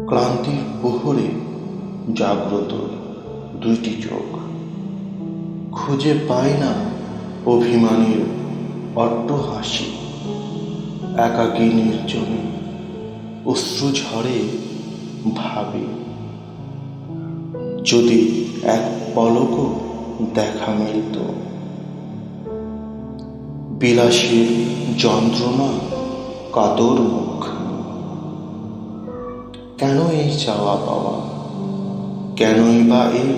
ক্লান্তির প্রহরে জাগ্রত দুইটি চোখ, খুঁজে পায় না অভিমানের অট্ট হাসি। একাকী নির্জনে অশ্রু ঝরে ভাবে, যদি এক পলকও দেখা মিলত। বিলাসীর যন্ত্রণা কাতর মুখ, কেন এই চাওয়া পাওয়া, কেনই বা এই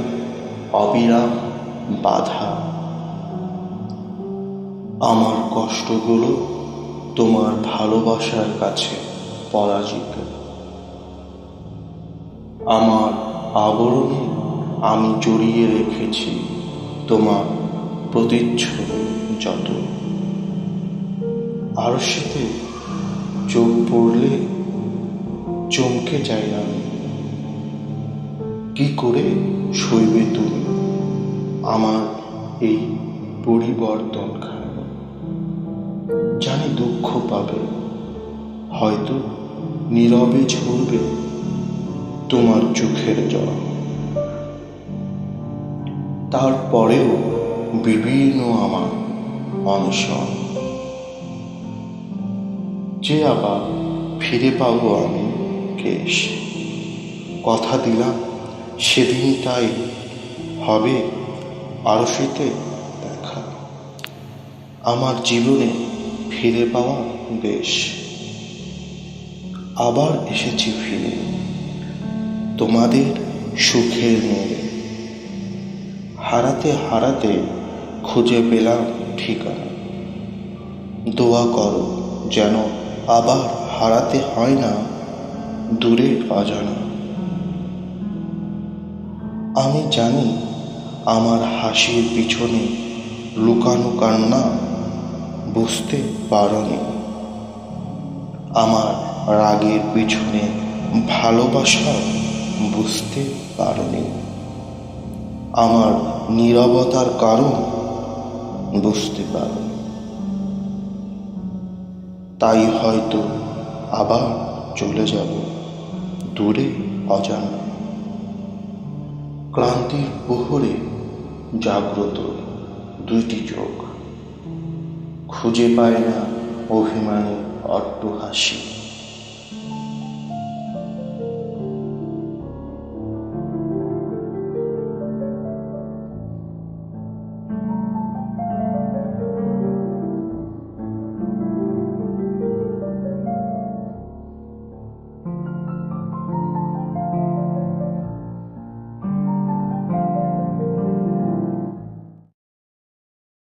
অবিরাম বাধা? আমার কষ্টগুলো তোমার ভালোবাসার কাছে পরাজিত। আমার আবরণে আমি জড়িয়ে রেখেছি তোমার প্রতিচ্ছবি যত। আরশিতে চোখ পড়লে চমকে যাই আমি, কি করে সইবে তুমি আমার এই পরিবর্তনখানি? জানি দুঃখ পাবে, হয়তো নীরবে ঝরবে তোমার চোখের জল। তারপরেও বিভিন্ন আমার অনশন, যে আবার ফিরে পাবো আমি কেশ। কথা দিলাম সেদিন তাই হবে আরশিতে দেখা, আমার জীবনে ফিরে পাওয়া দেশ। আবার এসেছি ফিরে তোমাদের সুখের মোড়ে, হারাতে হারাতে খুঁজে পেলাম ঠিকানা। দোয়া করো যেন আবার হারাতে হয় না দূরে অজানা। আমি জানি আমার হাসির পিছনে লুকানো কান্না বুঝতে পারোনি, আমার রাগের পিছনে ভালোবাসা বুঝতে পারোনি, আমার নীরবতার কারণ বুঝতে পারোনি। তাই হয়তো আবার চলে যাব দূরে অজানা। ক্লান্তির প্রহরে জাগ্রত দুইটি চোখ, খুঁজে পায় না অভিমানের অট্ট হাসি।